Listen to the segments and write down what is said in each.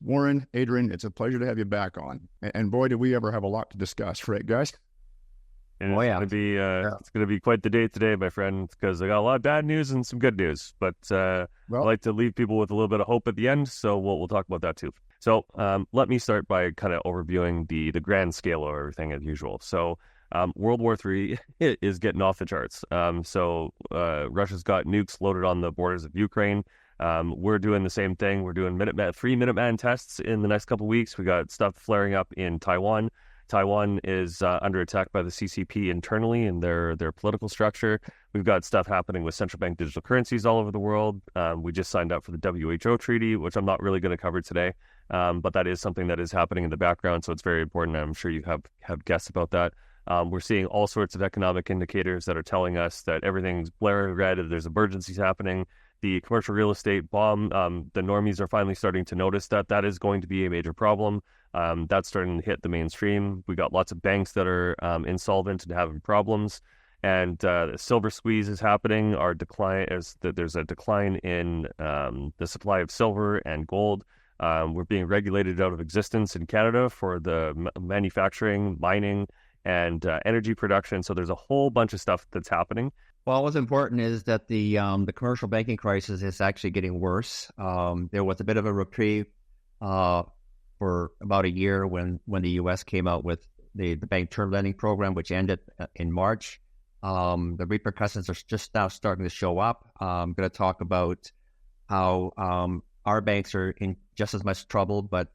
Warren, Adrian, it's a pleasure to have you back on. And boy, do we ever have a lot to discuss, right, guys? And it's going to be quite the day today, my friend, because I got a lot of bad news and some good news. But I like to leave people with a little bit of hope at the end, so we'll talk about that too. So let me start by kind of overviewing the grand scale of everything as usual. So World War III is getting off the charts. So Russia's got nukes loaded on the borders of Ukraine. We're doing the same thing. We're doing three Minuteman tests in the next couple of weeks. We got stuff flaring up in Taiwan. Taiwan is under attack by the CCP internally in their political structure. We've got stuff happening with central bank digital currencies all over the world. We just signed up for the WHO treaty, which I'm not really going to cover today, but that is something that is happening in the background, so it's very important. I'm sure you have guessed about that. We're seeing all sorts of economic indicators that are telling us that everything's blaring red, there's emergencies happening. The commercial real estate bomb, the normies are finally starting to notice that is going to be a major problem. That's starting to hit the mainstream. We got lots of banks that are insolvent and having problems. And the silver squeeze is happening. There's a decline in the supply of silver and gold. We're being regulated out of existence in Canada for the manufacturing, mining, and energy production. So there's a whole bunch of stuff that's happening. Well, what's important is that the commercial banking crisis is actually getting worse. There was a bit of a reprieve for about a year when the U.S. came out with the bank term lending program, which ended in March. The repercussions are just now starting to show up. I'm going to talk about how our banks are in just as much trouble, but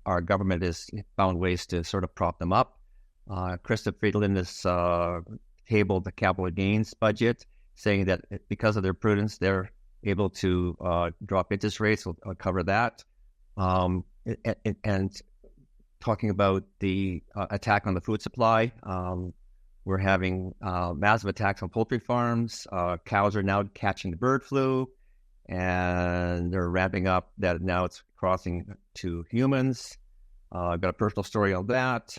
our government has found ways to sort of prop them up. Krista Friedland has tabled the capital gains budget, saying that because of their prudence, they're able to drop interest rates. I'll cover that. And talking about the attack on the food supply, we're having massive attacks on poultry farms. Cows are now catching the bird flu, and they're ramping up that now it's crossing to humans. I've got a personal story on that.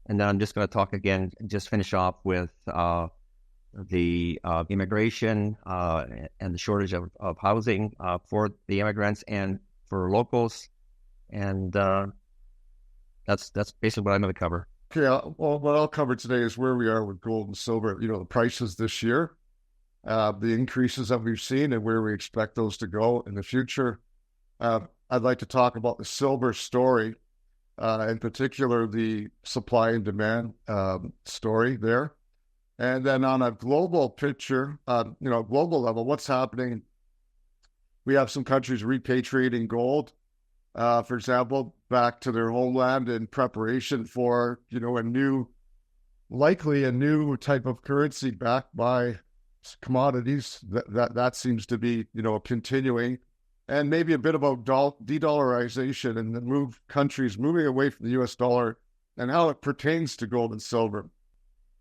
And then I'm just going to talk again, just finish off with the immigration and the shortage of housing for the immigrants and for locals. And that's basically what I'm going to cover. Okay, well, what I'll cover today is where we are with gold and silver, the prices this year, the increases that we've seen and where we expect those to go in the future. I'd like to talk about the silver story. In particular, the supply and demand story there. And then on a global picture, global level, what's happening? We have some countries repatriating gold, for example, back to their homeland in preparation for, likely a new type of currency backed by commodities. That seems to be, continuing. And maybe a bit about de-dollarization and the countries moving away from the U.S. dollar and how it pertains to gold and silver.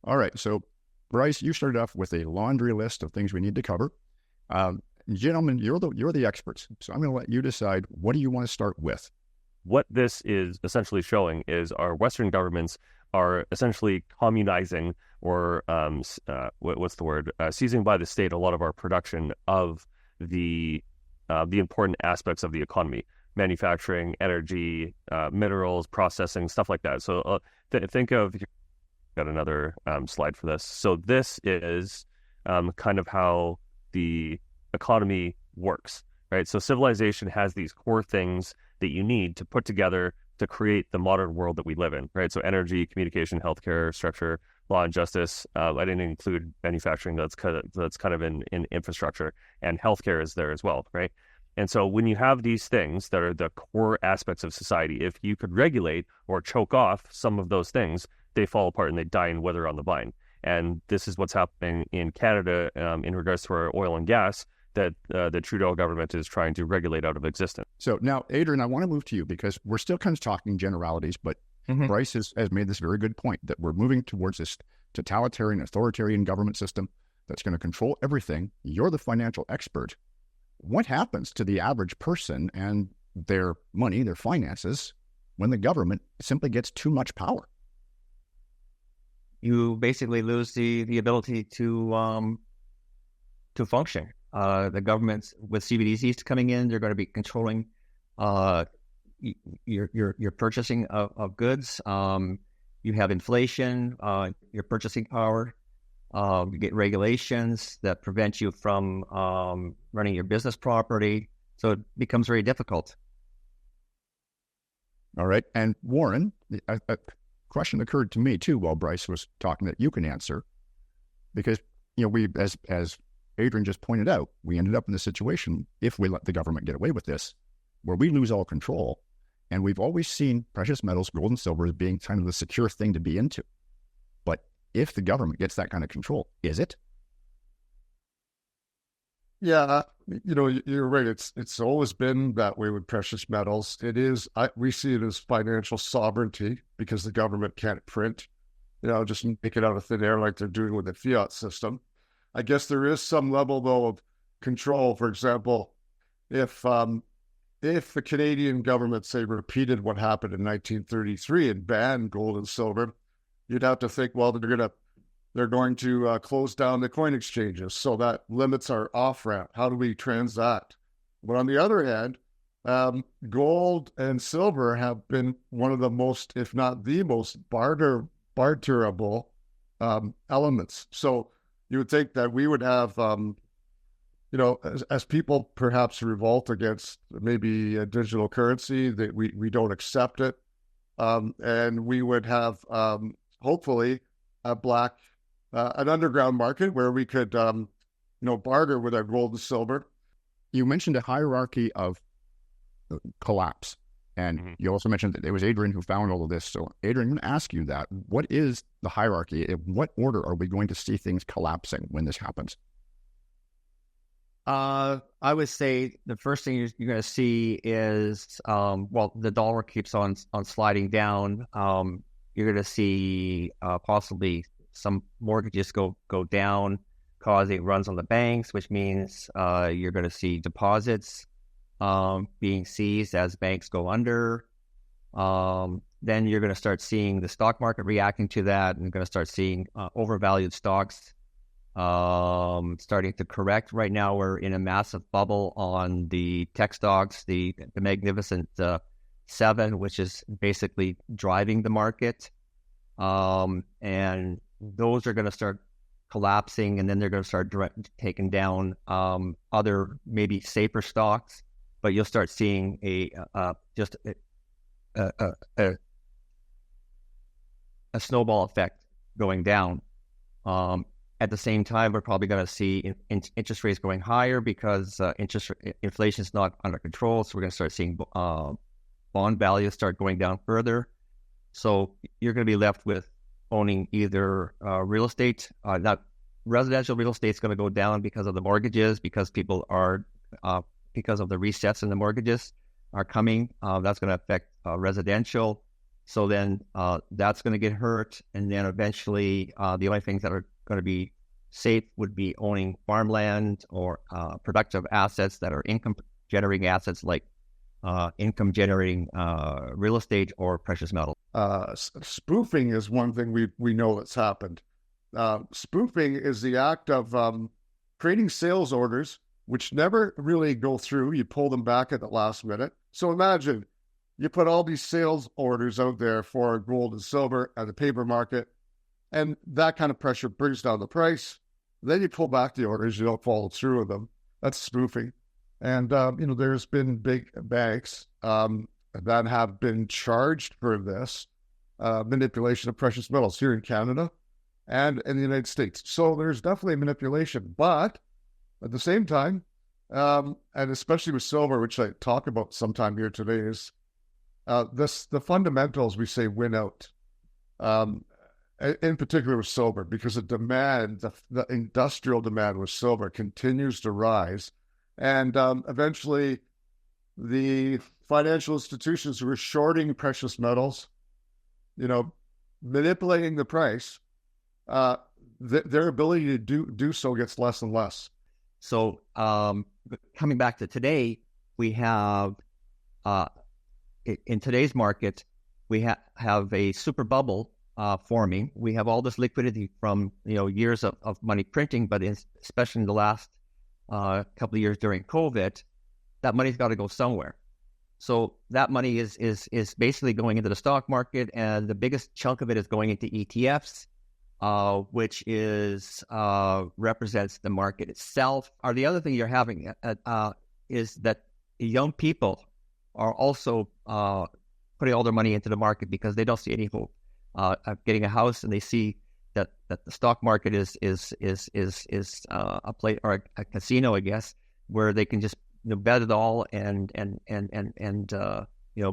All right. So, Bryce, you started off with a laundry list of things we need to cover. Gentlemen, you're the experts. So I'm going to let you decide, what do you want to start with? What this is essentially showing is our Western governments are essentially communizing or seizing by the state a lot of our production of the important aspects of the economy: manufacturing, energy, minerals, processing, stuff like that. So think of, got another slide for this. So this is kind of how the economy works, right? So civilization has these core things that you need to put together to create the modern world that we live in, right? So energy, communication, healthcare, structure, law and justice. I didn't include manufacturing. That's kind of in infrastructure, and healthcare is there as well, right? And so when you have these things that are the core aspects of society, if you could regulate or choke off some of those things, they fall apart and they die and wither on the vine. And this is what's happening in Canada in regards to our oil and gas that the Trudeau government is trying to regulate out of existence. So now, Adrian, I want to move to you because we're still kind of talking generalities, but Bryce has made this very good point that we're moving towards this totalitarian, authoritarian government system that's going to control everything. You're the financial expert. What happens to the average person and their money, their finances, when the government simply gets too much power? You basically lose the ability to function. The governments with CBDCs coming in, they're going to be controlling your purchasing of goods. You have inflation, your purchasing power. You get regulations that prevent you from running your business properly. So it becomes very difficult. All right. And Warren, a question occurred to me too while Bryce was talking that you can answer, because we, as Adrian just pointed out, we ended up in the situation, if we let the government get away with this, where we lose all control. And we've always seen precious metals, gold and silver, as being kind of the secure thing to be into. But if the government gets that kind of control, is it? Yeah, you're right. It's always been that way with precious metals. It is. We see it as financial sovereignty because the government can't print, just make it out of thin air like they're doing with the fiat system. I guess there is some level though of control. For example, if the Canadian government, say, repeated what happened in 1933 and banned gold and silver, you'd have to think, well, they're going to close down the coin exchanges, so that limits our off-ramp. How do we transact? But on the other hand, gold and silver have been one of the most, if not the most, barterable elements. So you would think that we would have, as people perhaps revolt against maybe a digital currency, that we don't accept it, and we would have hopefully an underground market where we could, barter with our gold and silver. You mentioned a hierarchy of collapse, and you also mentioned that it was Adrian who found all of this. So, Adrian, I'm going to ask you that. What is the hierarchy? In what order are we going to see things collapsing when this happens? I would say the first thing you're going to see is, the dollar keeps on sliding down. You're going to see possibly some mortgages go down, causing runs on the banks, which means you're going to see deposits being seized as banks go under. Then you're going to start seeing the stock market reacting to that, and you're going to start seeing overvalued stocks starting to correct. Right now, we're in a massive bubble on the tech stocks, the Magnificent Seven, which is basically driving the market. And those are going to start collapsing, and then they're going to start taking down other maybe safer stocks. But you'll start seeing a snowball effect going down. At the same time, we're probably going to see interest rates going higher because inflation is not under control. So we're going to start seeing bond values start going down further. So you're going to be left with owning either real estate, not residential real estate is going to go down because of the mortgages, because people are, because of the resets in the mortgages are coming. That's going to affect residential. So then that's going to get hurt. And then eventually the only things that are going to be safe would be owning farmland or productive assets that are income generating assets like income generating real estate or precious metal. Spoofing is one thing we know that's happened. Spoofing is the act of creating sales orders which never really go through. You pull them back at the last minute. So imagine you put all these sales orders out there for gold and silver at the paper market, and that kind of pressure brings down the price. Then you pull back the orders, you don't follow through with them. That's spoofing. And, there's been big banks that have been charged for this manipulation of precious metals here in Canada and in the United States. So there's definitely manipulation. But at the same time, and especially with silver, which I talk about sometime here today, is the fundamentals we say win out. In particular with silver, because the demand, the industrial demand with silver continues to rise. And eventually the financial institutions who are shorting precious metals, manipulating the price, their ability to do so gets less and less. So coming back to today, we have, in today's market, we have a super bubble forming. We have all this liquidity from years of money printing, but especially in the last couple of years during COVID, that money's got to go somewhere. So that money is basically going into the stock market, and the biggest chunk of it is going into ETFs, which is represents the market itself. Or the other thing you're having is that young people are also putting all their money into the market because they don't see any hope of getting a house, and they see that the stock market is a place or a casino, I guess, where they can just bet it all and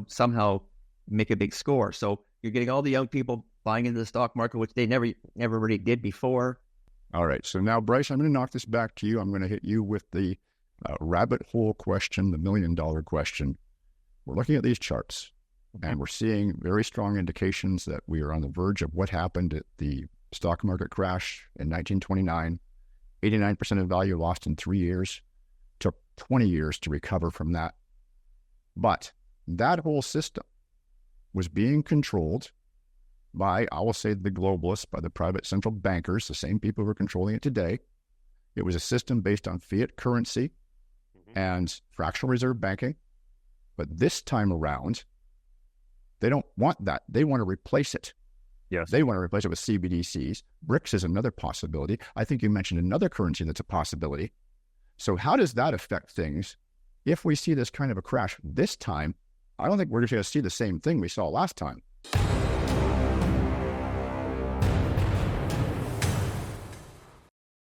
somehow make a big score. So you're getting all the young people buying into the stock market, which they never really did before. All right. So now, Bryce, I'm going to knock this back to you. I'm going to hit you with the rabbit hole question, the $1 million question. We're looking at these charts, and we're seeing very strong indications that we are on the verge of what happened at the stock market crash in 1929. 89% of value lost in 3 years. Took 20 years to recover from that. But that whole system was being controlled by, I will say, the globalists, by the private central bankers, the same people who are controlling it today. It was a system based on fiat currency and fractional reserve banking. But this time around, they don't want that. They want to replace it. Yes. They want to replace it with CBDCs. BRICS is another possibility. I think you mentioned another currency that's a possibility. So how does that affect things? If we see this kind of a crash this time, I don't think we're just going to see the same thing we saw last time.